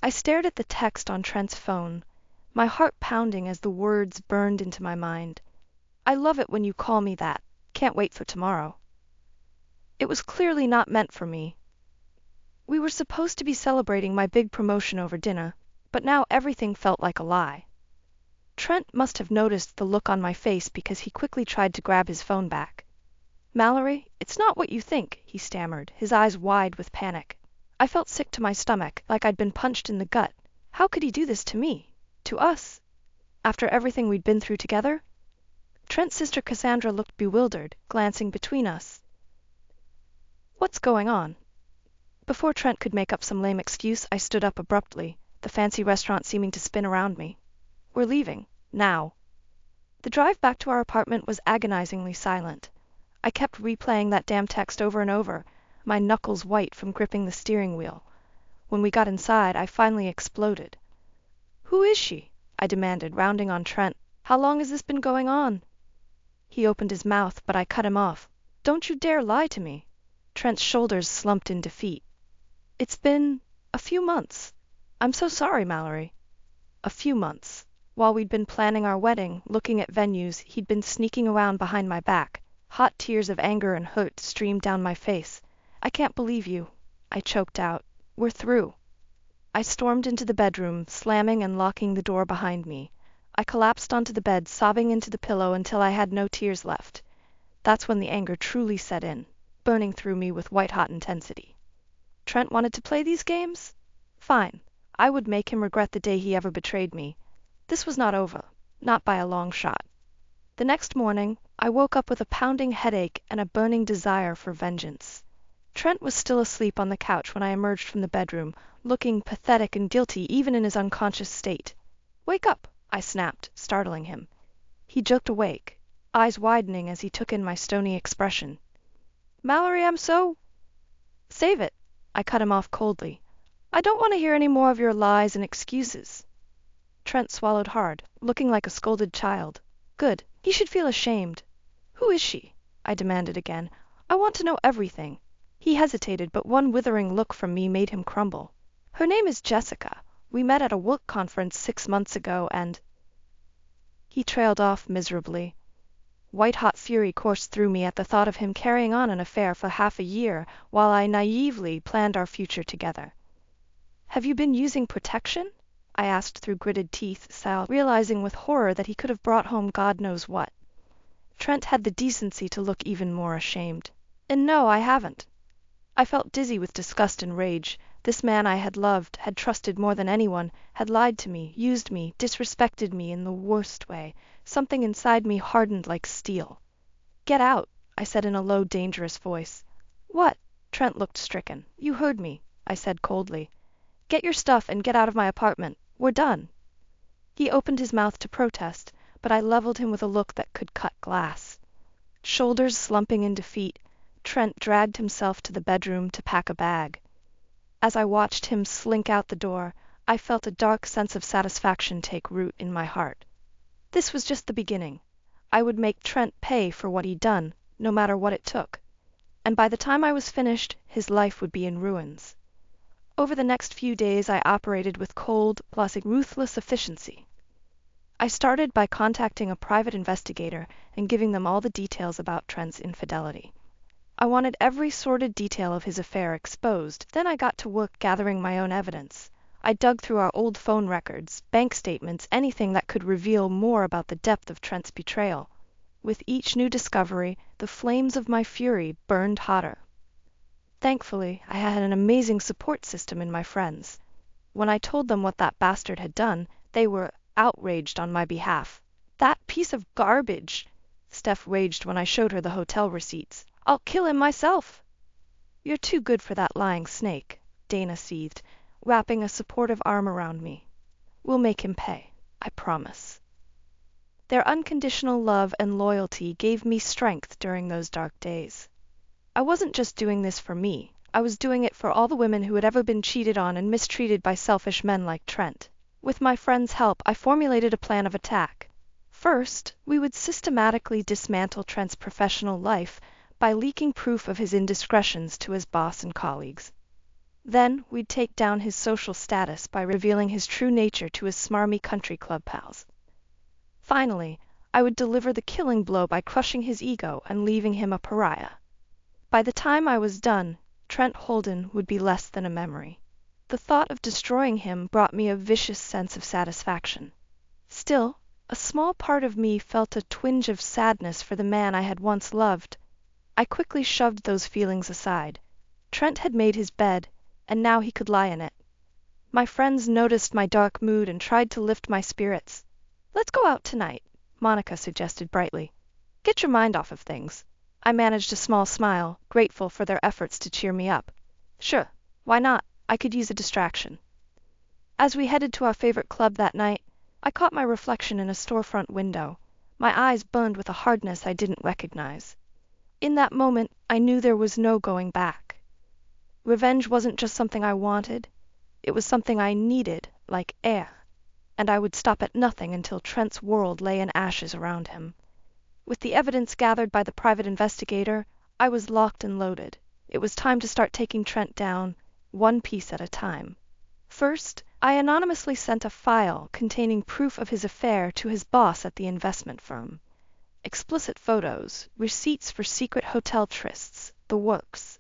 I stared at the text on Trent's phone, my heart pounding as the words burned into my mind. I love it when you call me that. Can't wait for tomorrow. It was clearly not meant for me. We were supposed to be celebrating my big promotion over dinner, but now everything felt like a lie. Trent must have noticed the look on my face because he quickly tried to grab his phone back. "Mallory, it's not what you think," he stammered, his eyes wide with panic. I felt sick to my stomach, like I'd been punched in the gut. How could he do this to me? To us? After everything we'd been through together? Trent's sister Cassandra looked bewildered, glancing between us. "What's going on?" Before Trent could make up some lame excuse, I stood up abruptly, the fancy restaurant seeming to spin around me. "We're leaving. Now." The drive back to our apartment was agonizingly silent. I kept replaying that damn text over and over, my knuckles white from gripping the steering wheel. When we got inside, I finally exploded. "Who is she?" I demanded, rounding on Trent. "How long has this been going on?" He opened his mouth, but I cut him off. "Don't you dare lie to me." Trent's shoulders slumped in defeat. "It's been a few months. I'm so sorry, Mallory." A few months. While we'd been planning our wedding, looking at venues, he'd been sneaking around behind my back. Hot tears of anger and hurt streamed down my face. "I can't believe you," I choked out. "We're through." I stormed into the bedroom, slamming and locking the door behind me. I collapsed onto the bed, sobbing into the pillow until I had no tears left. That's when the anger truly set in, burning through me with white-hot intensity. Trent wanted to play these games? Fine. I would make him regret the day he ever betrayed me. This was not over, not by a long shot. The next morning, I woke up with a pounding headache and a burning desire for vengeance. Trent was still asleep on the couch when I emerged from the bedroom, looking pathetic and guilty even in his unconscious state. "Wake up!" I snapped, startling him. He jerked awake, eyes widening as he took in my stony expression. "Mallory, I'm so—" "Save it," I cut him off coldly. "I don't want to hear any more of your lies and excuses." Trent swallowed hard, looking like a scolded child. "Good. He should feel ashamed." "Who is she?" I demanded again. "I want to know everything." He hesitated, but one withering look from me made him crumble. "Her name is Jessica. We met at a work conference 6 months ago and—" He trailed off miserably. White-hot fury coursed through me at the thought of him carrying on an affair for half a year while I naively planned our future together. "Have you been using protection?" I asked through gritted teeth, realizing with horror that he could have brought home God knows what. Trent had the decency to look even more ashamed. "And no, I haven't." I felt dizzy with disgust and rage. This man I had loved, had trusted more than anyone, had lied to me, used me, disrespected me in the worst way. Something inside me hardened like steel. "Get out," I said in a low, dangerous voice. "What?" Trent looked stricken. "You heard me," I said coldly. "Get your stuff and get out of my apartment. We're done." He opened his mouth to protest, but I leveled him with a look that could cut glass. Shoulders slumping in defeat, Trent dragged himself to the bedroom to pack a bag. As I watched him slink out the door, I felt a dark sense of satisfaction take root in my heart. This was just the beginning. I would make Trent pay for what he'd done, no matter what it took. And by the time I was finished, his life would be in ruins. Over the next few days, I operated with cold, plus ruthless efficiency. I started by contacting a private investigator and giving them all the details about Trent's infidelity. I wanted every sordid detail of his affair exposed. Then I got to work gathering my own evidence. I dug through our old phone records, bank statements, anything that could reveal more about the depth of Trent's betrayal. With each new discovery, the flames of my fury burned hotter. Thankfully, I had an amazing support system in my friends. When I told them what that bastard had done, they were outraged on my behalf. "That piece of garbage!" Steph raged when I showed her the hotel receipts. "I'll kill him myself." "You're too good for that lying snake," Dana seethed, wrapping a supportive arm around me. "We'll make him pay, I promise." Their unconditional love and loyalty gave me strength during those dark days. I wasn't just doing this for me. I was doing it for all the women who had ever been cheated on and mistreated by selfish men like Trent. With my friend's help, I formulated a plan of attack. First, we would systematically dismantle Trent's professional life by leaking proof of his indiscretions to his boss and colleagues. Then we'd take down his social status by revealing his true nature to his smarmy country club pals. Finally, I would deliver the killing blow by crushing his ego and leaving him a pariah. By the time I was done, Trent Holden would be less than a memory. The thought of destroying him brought me a vicious sense of satisfaction. Still, a small part of me felt a twinge of sadness for the man I had once loved. I quickly shoved those feelings aside. Trent had made his bed, and now he could lie in it. My friends noticed my dark mood and tried to lift my spirits. "Let's go out tonight," Monica suggested brightly. "Get your mind off of things." I managed a small smile, grateful for their efforts to cheer me up. "Sure, why not? I could use a distraction." As we headed to our favorite club that night, I caught my reflection in a storefront window. My eyes burned with a hardness I didn't recognize. In that moment, I knew there was no going back. Revenge wasn't just something I wanted. It was something I needed, like air. And I would stop at nothing until Trent's world lay in ashes around him. With the evidence gathered by the private investigator, I was locked and loaded. It was time to start taking Trent down, one piece at a time. First, I anonymously sent a file containing proof of his affair to his boss at the investment firm. Explicit photos, receipts for secret hotel trysts, the works.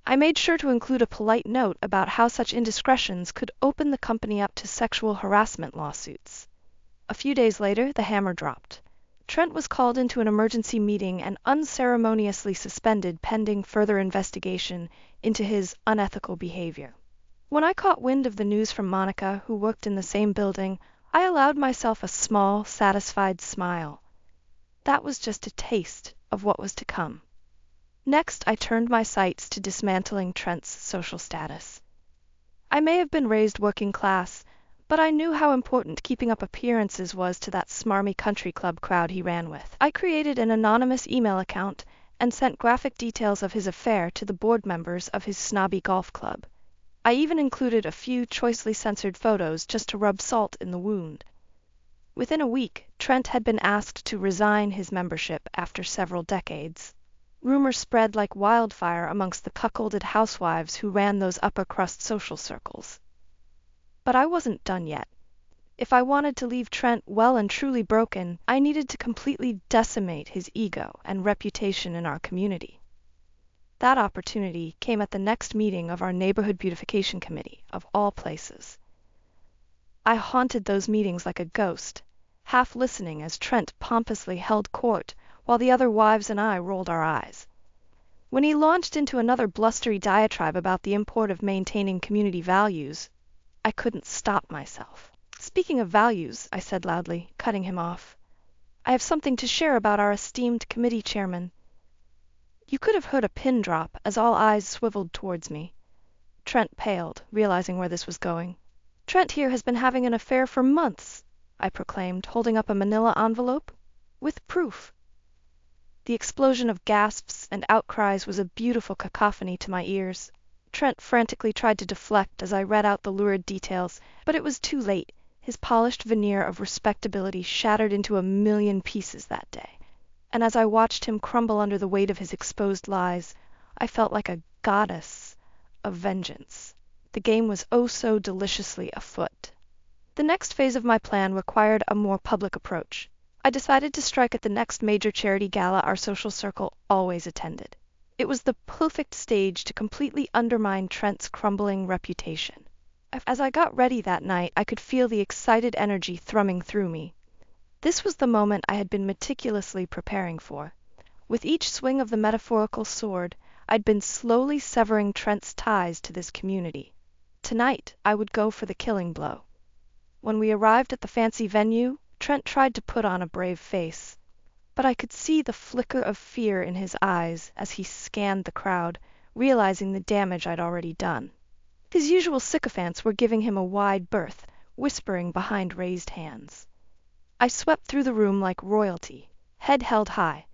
I made sure to include a polite note about how such indiscretions could open the company up to sexual harassment lawsuits. A few days later, the hammer dropped. Trent was called into an emergency meeting and unceremoniously suspended pending further investigation into his unethical behavior. When I caught wind of the news from Monica, who worked in the same building, I allowed myself a small, satisfied smile. That was just a taste of what was to come. Next, I turned my sights to dismantling Trent's social status. I may have been raised working class, but I knew how important keeping up appearances was to that smarmy country club crowd he ran with. I created an anonymous email account and sent graphic details of his affair to the board members of his snobby golf club. I even included a few choicely censored photos just to rub salt in the wound. Within a week, Trent had been asked to resign his membership after several decades. Rumors spread like wildfire amongst the cuckolded housewives who ran those upper-crust social circles. But I wasn't done yet. If I wanted to leave Trent well and truly broken, I needed to completely decimate his ego and reputation in our community. That opportunity came at the next meeting of our neighborhood beautification committee, of all places. I haunted those meetings like a ghost, half listening as Trent pompously held court while the other wives and I rolled our eyes. When he launched into another blustery diatribe about the import of maintaining community values, I couldn't stop myself. "Speaking of values," I said loudly, cutting him off, "I have something to share about our esteemed committee chairman." You could have heard a pin drop as all eyes swiveled towards me. Trent paled, realizing where this was going. "Trent here has been having an affair for months," I proclaimed, holding up a manila envelope. "With proof." The explosion of gasps and outcries was a beautiful cacophony to my ears. Trent frantically tried to deflect as I read out the lurid details, but it was too late. His polished veneer of respectability shattered into a million pieces that day. And as I watched him crumble under the weight of his exposed lies, I felt like a goddess of vengeance. The game was oh so deliciously afoot. The next phase of my plan required a more public approach. I decided to strike at the next major charity gala our social circle always attended. It was the perfect stage to completely undermine Trent's crumbling reputation. As I got ready that night, I could feel the excited energy thrumming through me. This was the moment I had been meticulously preparing for. With each swing of the metaphorical sword, I'd been slowly severing Trent's ties to this community. Tonight, I would go for the killing blow. When we arrived at the fancy venue, Trent tried to put on a brave face, but I could see the flicker of fear in his eyes as he scanned the crowd, realizing the damage I'd already done. His usual sycophants were giving him a wide berth, whispering behind raised hands. I swept through the room like royalty, head held high.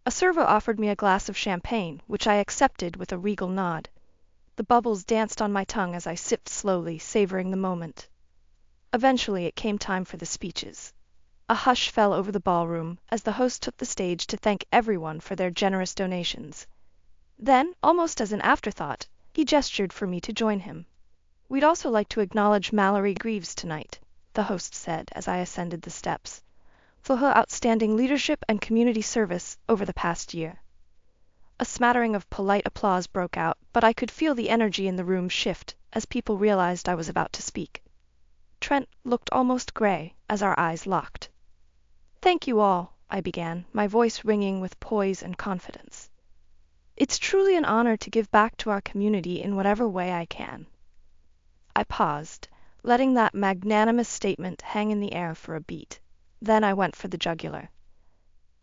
A server offered me a glass of champagne, which I accepted with a regal nod. The bubbles danced on my tongue as I sipped slowly, savoring the moment. Eventually, it came time for the speeches. A hush fell over the ballroom as the host took the stage to thank everyone for their generous donations. Then, almost as an afterthought, He gestured for me to join him. "We'd also like to acknowledge Mallory Greaves tonight," the host said as I ascended the steps, "for her outstanding leadership and community service over the past year." A smattering of polite applause broke out, but I could feel the energy in the room shift as people realized I was about to speak. Trent looked almost gray as our eyes locked. "Thank you all," I began, my voice ringing with poise and confidence. "It's truly an honor to give back to our community in whatever way I can." I paused, letting that magnanimous statement hang in the air for a beat. Then I went for the jugular.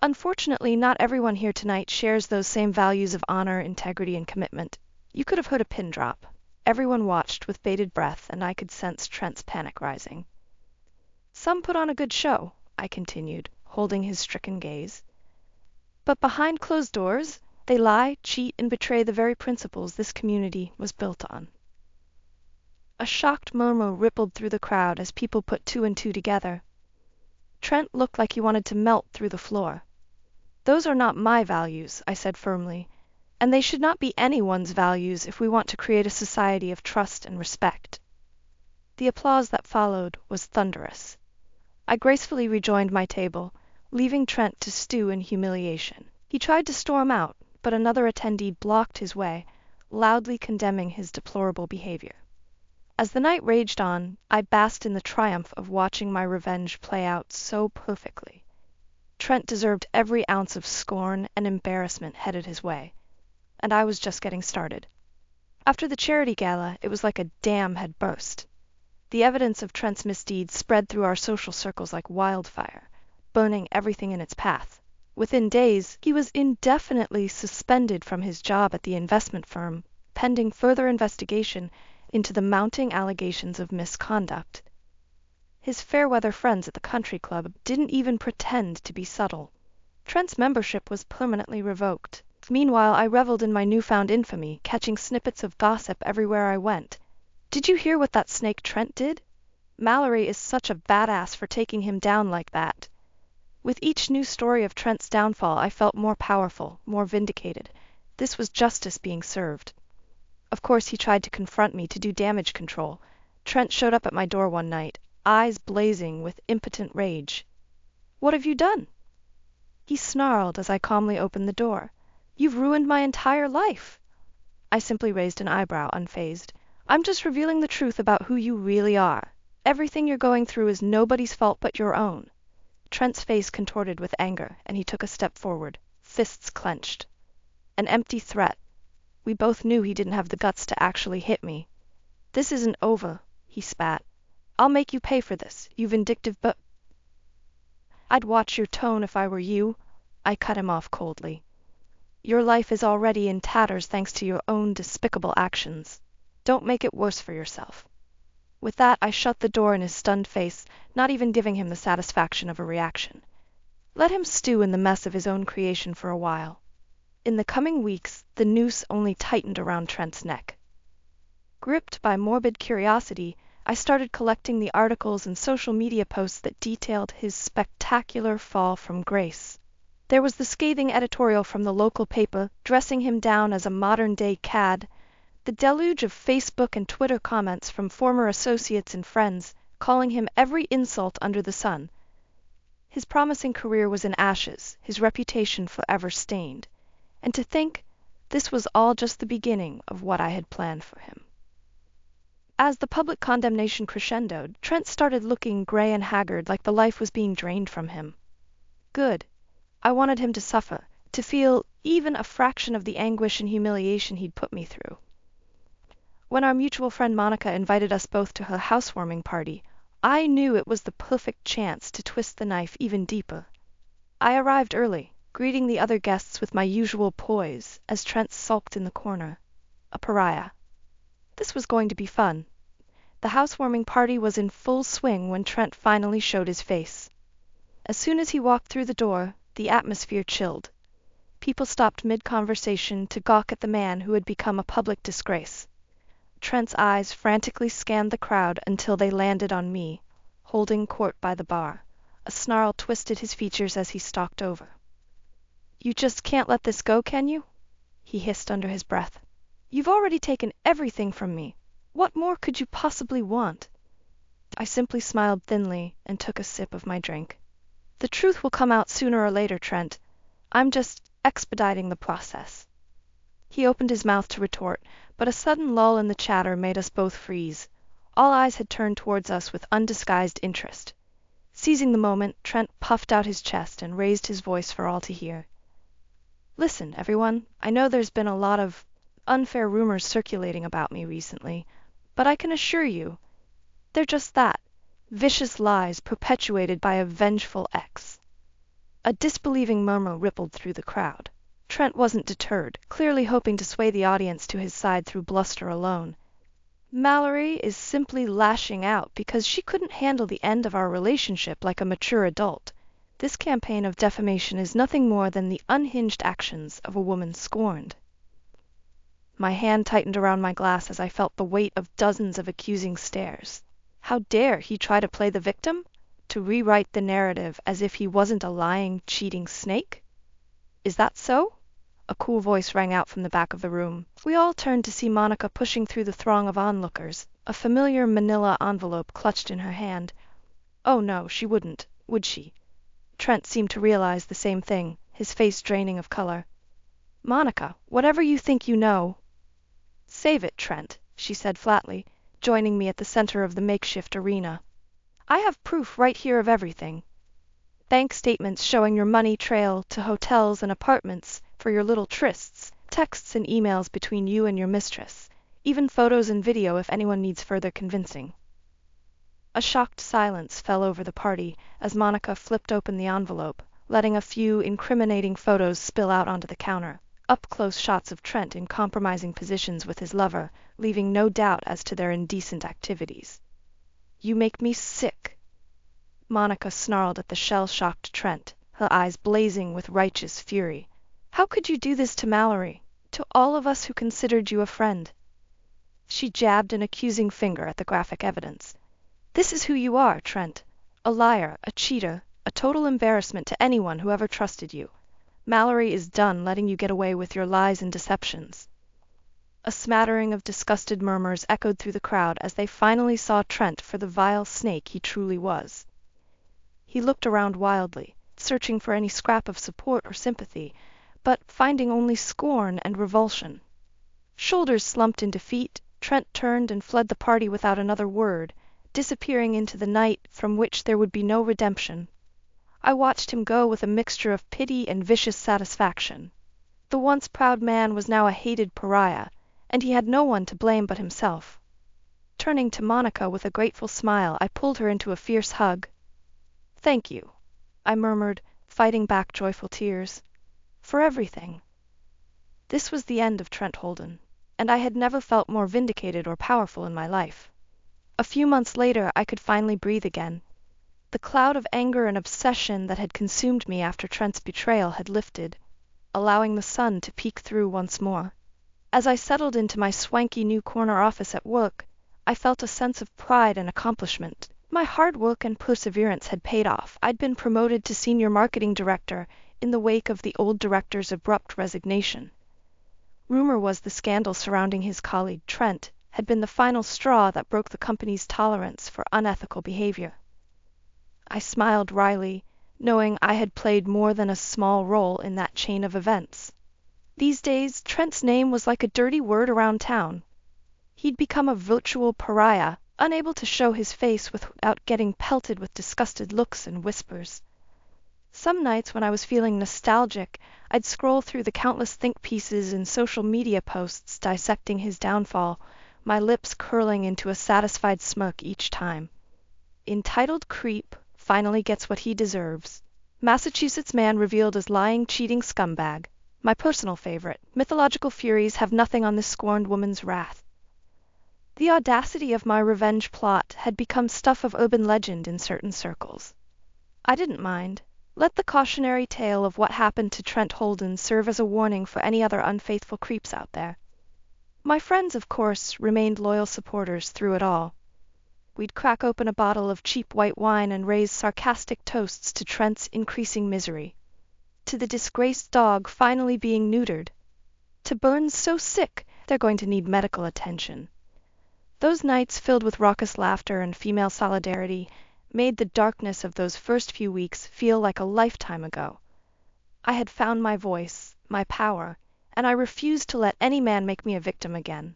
"Unfortunately, not everyone here tonight shares those same values of honor, integrity, and commitment. You could have heard a pin drop." Everyone watched with bated breath, and I could sense Trent's panic rising. "Some put on a good show," I continued, holding his stricken gaze. "But behind closed doors, they lie, cheat, and betray the very principles this community was built on." A shocked murmur rippled through the crowd as people put two and two together. Trent looked like he wanted to melt through the floor. "Those are not my values," I said firmly, "and they should not be anyone's values if we want to create a society of trust and respect." The applause that followed was thunderous. I gracefully rejoined my table, leaving Trent to stew in humiliation. He tried to storm out, but another attendee blocked his way, loudly condemning his deplorable behavior. As the night raged on, I basked in the triumph of watching my revenge play out so perfectly. Trent deserved every ounce of scorn and embarrassment headed his way, and I was just getting started. After the charity gala, it was like a dam had burst. The evidence of Trent's misdeeds spread through our social circles like wildfire, burning everything in its path. Within days, he was indefinitely suspended from his job at the investment firm, pending further investigation into the mounting allegations of misconduct. His fair-weather friends at the country club didn't even pretend to be subtle. Trent's membership was permanently revoked. Meanwhile, I reveled in my newfound infamy, catching snippets of gossip everywhere I went. "Did you hear what that snake Trent did? Mallory is such a badass for taking him down like that." With each new story of Trent's downfall, I felt more powerful, more vindicated. This was justice being served. Of course, he tried to confront me to do damage control. Trent showed up at my door one night, eyes blazing with impotent rage. "What have you done?" he snarled as I calmly opened the door. "You've ruined my entire life." I simply raised an eyebrow, unfazed. "I'm just revealing the truth about who you really are. Everything you're going through is nobody's fault but your own." Trent's face contorted with anger, and he took a step forward, fists clenched. An empty threat. We both knew he didn't have the guts to actually hit me. "This isn't over," he spat. "I'll make you pay for this, you vindictive "I'd watch your tone if I were you," I cut him off coldly. "Your life is already in tatters thanks to your own despicable actions. Don't make it worse for yourself." With that, I shut the door in his stunned face, not even giving him the satisfaction of a reaction. Let him stew in the mess of his own creation for a while. In the coming weeks, the noose only tightened around Trent's neck. Gripped by morbid curiosity, I started collecting the articles and social media posts that detailed his spectacular fall from grace. There was the scathing editorial from the local paper dressing him down as a modern-day cad, the deluge of Facebook and Twitter comments from former associates and friends calling him every insult under the sun. His promising career was in ashes, his reputation forever stained. And to think this was all just the beginning of what I had planned for him. As the public condemnation crescendoed, Trent started looking gray and haggard, like the life was being drained from him. Good. I wanted him to suffer, to feel even a fraction of the anguish and humiliation he'd put me through. When our mutual friend Monica invited us both to her housewarming party, I knew it was the perfect chance to twist the knife even deeper. I arrived early, greeting the other guests with my usual poise as Trent sulked in the corner, a pariah. This was going to be fun. The housewarming party was in full swing when Trent finally showed his face. As soon as he walked through the door, the atmosphere chilled. People stopped mid-conversation to gawk at the man who had become a public disgrace. Trent's eyes frantically scanned the crowd until they landed on me, holding court by the bar. A snarl twisted his features as he stalked over. "You just can't let this go, can you?" he hissed under his breath. You've already taken everything from me. What more could you possibly want? I simply smiled thinly and took a sip of my drink. The truth will come out sooner or later, Trent. I'm just expediting the process. He opened his mouth to retort, but a sudden lull in the chatter made us both freeze. All eyes had turned towards us with undisguised interest. Seizing the moment, Trent puffed out his chest and raised his voice for all to hear. Listen, everyone, I know there's been a lot of unfair rumors circulating about me recently, but I can assure you, they're just that, vicious lies perpetuated by a vengeful ex. A disbelieving murmur rippled through the crowd. Trent wasn't deterred, clearly hoping to sway the audience to his side through bluster alone. Mallory is simply lashing out because she couldn't handle the end of our relationship like a mature adult. This campaign of defamation is nothing more than the unhinged actions of a woman scorned. My hand tightened around my glass as I felt the weight of dozens of accusing stares. How dare he try to play the victim? To rewrite the narrative as if he wasn't a lying, cheating snake? Is that so? A cool voice rang out from the back of the room. We all turned to see Monica pushing through the throng of onlookers, a familiar manila envelope clutched in her hand. Oh no, she wouldn't, would she? Trent seemed to realize the same thing, his face draining of color. Monica, whatever you think you know. Save it, Trent, she said flatly, joining me at the center of the makeshift arena. I have proof right here of everything. Bank statements showing your money trail to hotels and apartments for your little trysts, texts and emails between you and your mistress, even photos and video if anyone needs further convincing. A shocked silence fell over the party as Monica flipped open the envelope, letting a few incriminating photos spill out onto the counter. Up-close shots of Trent in compromising positions with his lover, leaving no doubt as to their indecent activities. You make me sick. Monica snarled at the shell-shocked Trent, her eyes blazing with righteous fury. How could you do this to Mallory, to all of us who considered you a friend? She jabbed an accusing finger at the graphic evidence. This is who you are, Trent. A liar, a cheater, a total embarrassment to anyone who ever trusted you. Mallory is done letting you get away with your lies and deceptions. A smattering of disgusted murmurs echoed through the crowd as they finally saw Trent for the vile snake he truly was. He looked around wildly, searching for any scrap of support or sympathy, but finding only scorn and revulsion. Shoulders slumped in defeat, Trent turned and fled the party without another word, disappearing into the night from which there would be no redemption. I watched him go with a mixture of pity and vicious satisfaction. The once proud man was now a hated pariah, and he had no one to blame but himself. Turning to Monica with a grateful smile, I pulled her into a fierce hug. Thank you, I murmured, fighting back joyful tears. For everything. This was the end of Trent Holden, and I had never felt more vindicated or powerful in my life. A few months later, I could finally breathe again. The cloud of anger and obsession that had consumed me after Trent's betrayal had lifted, allowing the sun to peek through once more. As I settled into my swanky new corner office at work, I felt a sense of pride and accomplishment. My hard work and perseverance had paid off. I'd been promoted to senior marketing director in the wake of the old director's abrupt resignation. Rumor was the scandal surrounding his colleague Trent had been the final straw that broke the company's tolerance for unethical behavior. I smiled wryly, knowing I had played more than a small role in that chain of events. These days, Trent's name was like a dirty word around town. He'd become a virtual pariah, unable to show his face without getting pelted with disgusted looks and whispers. Some nights when I was feeling nostalgic, I'd scroll through the countless think pieces and social media posts dissecting his downfall, my lips curling into a satisfied smirk each time. Entitled creep finally gets what he deserves. Massachusetts man revealed as lying, cheating scumbag. My personal favorite. Mythological furies have nothing on this scorned woman's wrath. The audacity of my revenge plot had become stuff of urban legend in certain circles. I didn't mind. Let the cautionary tale of what happened to Trent Holden serve as a warning for any other unfaithful creeps out there. My friends, of course, remained loyal supporters through it all. We'd crack open a bottle of cheap white wine and raise sarcastic toasts to Trent's increasing misery, to the disgraced dog finally being neutered, to Burns so sick They're going to need medical attention. Those nights filled with raucous laughter and female solidarity made the darkness of those first few weeks feel like a lifetime ago. I had found my voice, my power, and I refused to let any man make me a victim again.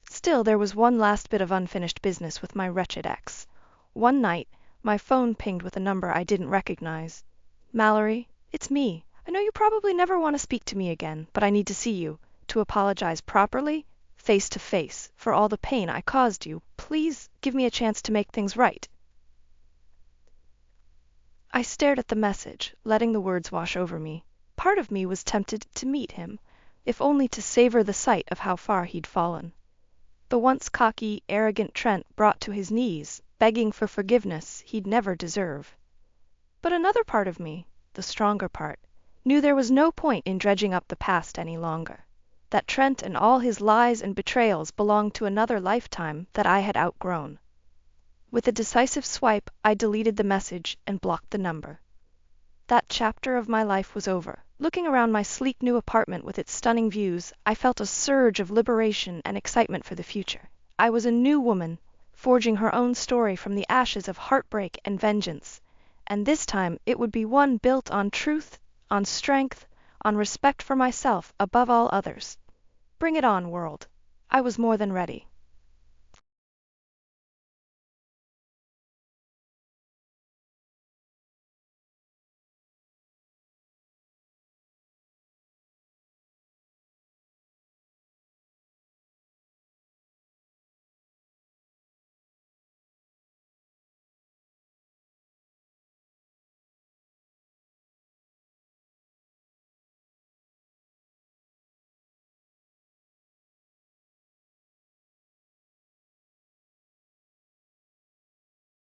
Still, there was one last bit of unfinished business with my wretched ex. One night, my phone pinged with a number I didn't recognize. "Mallory, it's me. I know you probably never want to speak to me again, but I need to see you, to apologize properly, face to face, for all the pain I caused you. Please give me a chance to make things right." I stared at the message, letting the words wash over me. Part of me was tempted to meet him, if only to savor the sight of how far he'd fallen. The once cocky, arrogant Trent brought to his knees, begging for forgiveness he'd never deserve. But another part of me, the stronger part, knew there was no point in dredging up the past any longer. That Trent and all his lies and betrayals belonged to another lifetime that I had outgrown. With a decisive swipe, I deleted the message and blocked the number. That chapter of my life was over. Looking around my sleek new apartment with its stunning views, I felt a surge of liberation and excitement for the future. I was a new woman, forging her own story from the ashes of heartbreak and vengeance, and this time it would be one built on truth, on strength, on respect for myself above all others. Bring it on, world. I was more than ready.